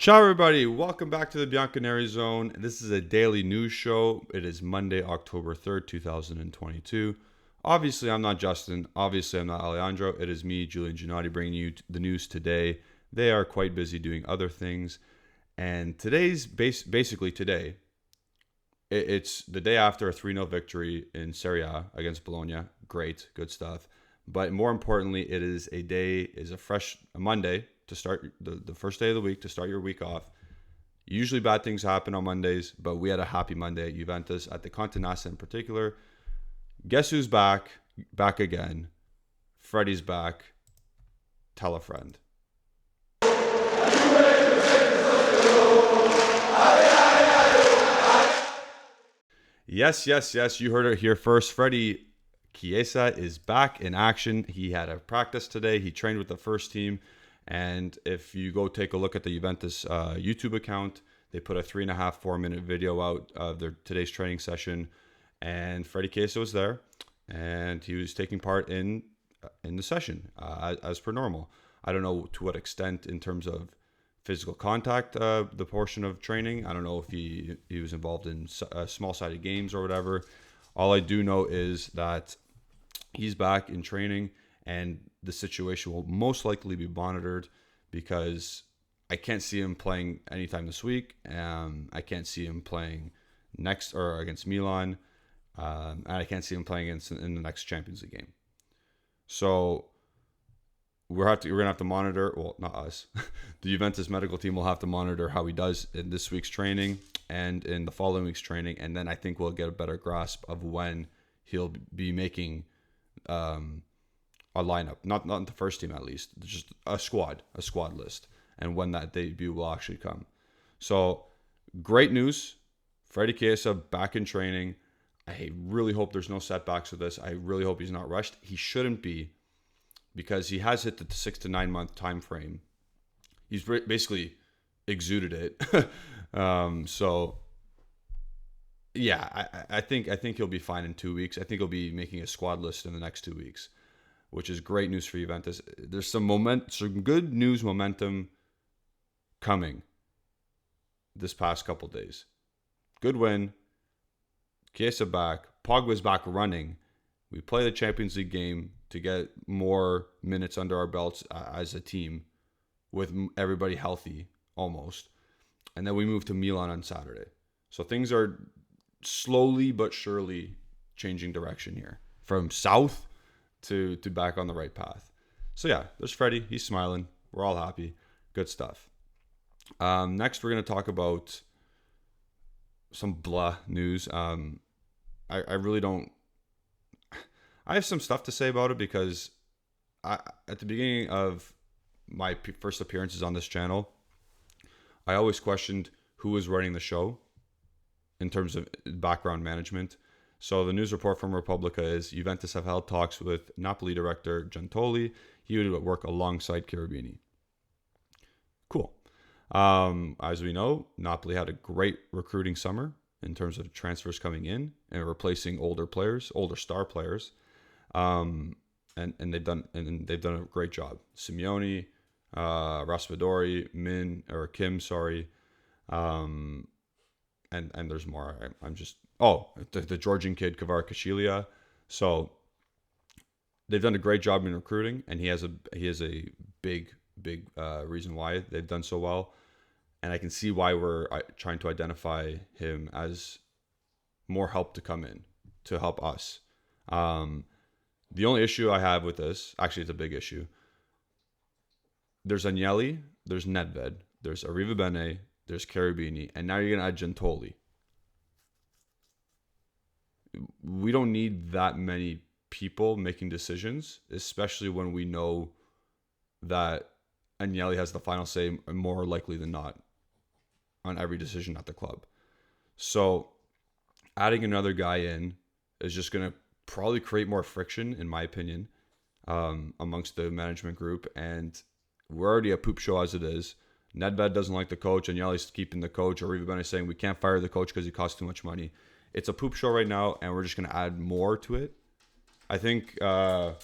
Ciao, everybody. Welcome back to the Bianconeri Zone. This is a daily news show. It is Monday, October 3rd, 2022. Obviously, I'm not Justin. Obviously, I'm not Alejandro. It is me, Julian Giannotti, bringing you the news today. They are quite busy doing other things. And basically today, it's the day after a 3-0 victory in Serie A against Bologna. Great, good stuff. But more importantly, a Monday to start the first day of the week, to start your week off. Usually bad things happen on Mondays, but we had a happy Monday at Juventus, at the Continassa in particular. Guess who's back? Back again. Freddie's back. Tell a friend. Yes. You heard it here first. Freddie Chiesa is back in action. He had a practice today. He trained with the first team. And if you go take a look at the Juventus YouTube account, they put a 3.5-4 minute video out of their today's training session, and Freddie Chiesa was there, and he was taking part in the session as per normal. I don't know to what extent in terms of physical contact, the portion of training. I don't know if he was involved in small-sided games or whatever. All I do know is that he's back in training, and the situation will most likely be monitored because I can't see him playing anytime this week. I can't see him playing next or against Milan, and I can't see him playing in the next Champions League game. So we're gonna have to monitor. Well, not us. The Juventus medical team will have to monitor how he does in this week's training and in the following week's training, and then I think we'll get a better grasp of when he'll be making a lineup, not the first team at least, just a squad list, and when that debut will actually come. So great news, Freddie Chiesa back in training. I really hope there's no setbacks with this. I really hope he's not rushed. He shouldn't be, because he has hit the 6 to 9 month time frame. He's basically exuded it. So yeah, I think he'll be fine in 2 weeks. I think he'll be making a squad list in the next 2 weeks, which is great news for Juventus. There's some good news momentum coming this past couple days. Good win. Chiesa back. Pogba's back running. We play the Champions League game to get more minutes under our belts as a team, with everybody healthy almost. And then we move to Milan on Saturday. So things are slowly but surely changing direction here. From south to back on the right path. So yeah, there's Freddie. He's smiling. We're all happy. Good stuff. Next, we're going to talk about some blah news. I really don't... I have some stuff to say about it because at the beginning of my first appearances on this channel, I always questioned who was running the show in terms of background management. So the news report from Repubblica is Juventus have held talks with Napoli director Giuntoli. He would work alongside Cherubini. Cool. As we know, Napoli had a great recruiting summer in terms of transfers coming in and replacing older star players. And they've done a great job. Simeone, Raspadori, Kim, and there's more. I'm just the Georgian kid Kvaratskhelia. So they've done a great job in recruiting, and he has a big reason why they've done so well, and I can see why we're trying to identify him as more help to come in to help us. The only issue I have with this, actually, it's a big issue. There's Agnelli, there's Nedved, there's Arrivabene, there's Cherubini, and now you're gonna add Giuntoli. We don't need that many people making decisions, especially when we know that Agnelli has the final say more likely than not on every decision at the club. So adding another guy in is just going to probably create more friction, in my opinion, amongst the management group. And we're already a poop show as it is. Nedved doesn't like the coach. Agnelli's keeping the coach. Or Arrivabene is saying we can't fire the coach because he costs too much money. It's a poop show right now, and we're just going to add more to it. I think Romeo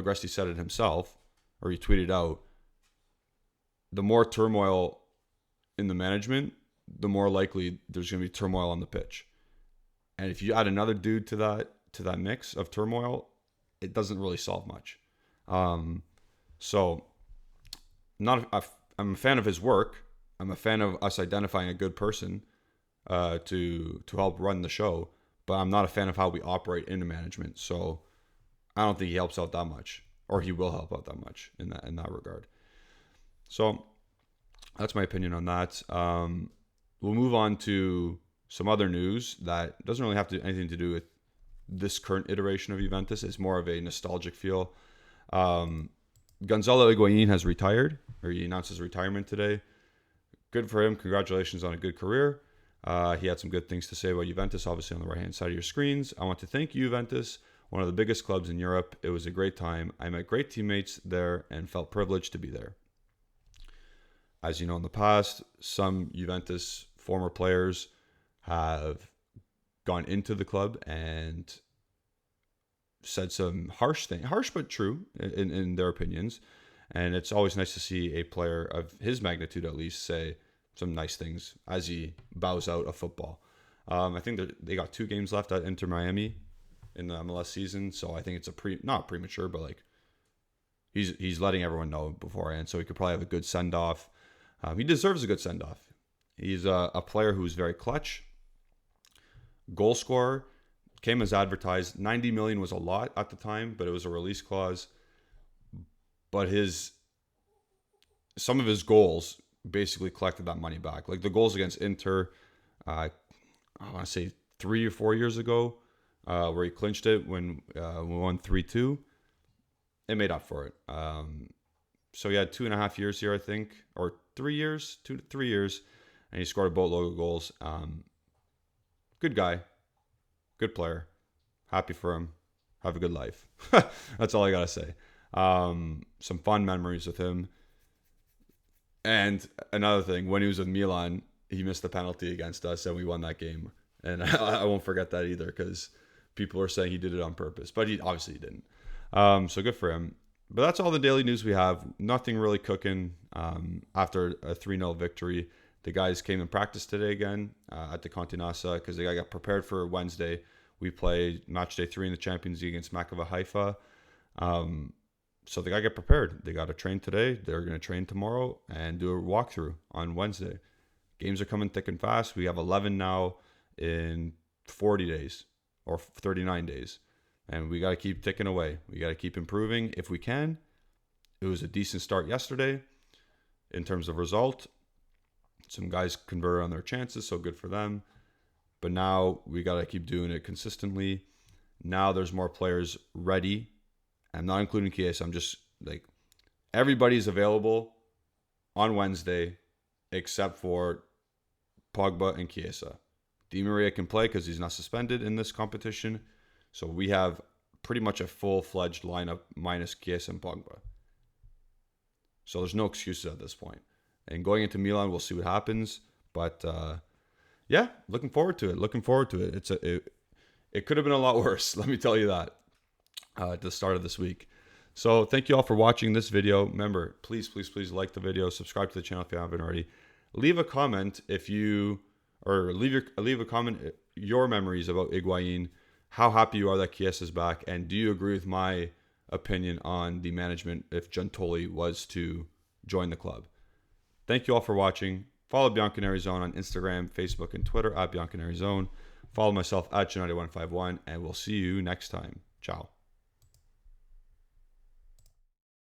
Agresti said it himself, or he tweeted out, the more turmoil in the management, the more likely there's going to be turmoil on the pitch. And if you add another dude to that mix of turmoil, it doesn't really solve much. So I'm a fan of his work. I'm a fan of us identifying a good person to help run the show, but I'm not a fan of how we operate in the management. So I don't think he helps out that much, or he will help out that much in that regard. So that's my opinion on that. We'll move on to some other news that doesn't really have anything to do with this current iteration of Juventus. It's more of a nostalgic feel. Gonzalo Higuain has retired, or he announced his retirement today. Good for him. Congratulations on a good career. He had some good things to say about Juventus, obviously on the right-hand side of your screens. I want to thank you, Juventus, one of the biggest clubs in Europe. It was a great time. I met great teammates there and felt privileged to be there. As you know, in the past, some Juventus former players have gone into the club and said some harsh but true in their opinions. And it's always nice to see a player of his magnitude, at least, say some nice things as he bows out of football. I think they got 2 games left at Inter Miami in the MLS season, so I think it's not premature, but like he's letting everyone know beforehand, so he could probably have a good send off. He deserves a good send off. He's a player who's very clutch, goal scorer, came as advertised. 90 million was a lot at the time, but it was a release clause. But some of his goals basically collected that money back. Like the goals against Inter, I want to say 3 or 4 years ago, where he clinched it when we won 3-2. It made up for it. So he had 2.5 years here, I think, or 3 years, 2 to 3 years, and he scored a boatload of goals. Good guy, good player. Happy for him. Have a good life. That's all I gotta say. Some fun memories with him. And another thing, when he was with Milan, he missed the penalty against us and we won that game. And I won't forget that either, because people are saying he did it on purpose, but he obviously didn't. So good for him. But that's all the daily news we have. Nothing really cooking after a 3-0 victory. The guys came in practice today again at the Continasa because they got prepared for Wednesday. We play match day 3 in the Champions League against Maccabi Haifa. So they got to get prepared. They got to train today. They're going to train tomorrow and do a walkthrough on Wednesday. Games are coming thick and fast. We have 11 now in 40 days or 39 days. And we got to keep ticking away. We got to keep improving if we can. It was a decent start yesterday in terms of result. Some guys converted on their chances, so good for them. But now we got to keep doing it consistently. Now there's more players ready. I'm not including Chiesa. I'm just like, everybody's available on Wednesday except for Pogba and Chiesa. Di Maria can play because he's not suspended in this competition. So we have pretty much a full-fledged lineup minus Chiesa and Pogba. So there's no excuses at this point. And going into Milan, we'll see what happens. But yeah, looking forward to it. It could have been a lot worse. Let me tell you that at the start of this week. So thank you all for watching this video. Remember, please like the video, subscribe to the channel if you haven't already. Leave a comment leave a comment your memories about Higuain, how happy you are that Chiesa is back, and do you agree with my opinion on the management if Giuntoli was to join the club? Thank you all for watching. Follow bianconerizone on Instagram, Facebook, and Twitter at bianconerizone. Follow myself at Gennady151, and we'll see you next time. Ciao.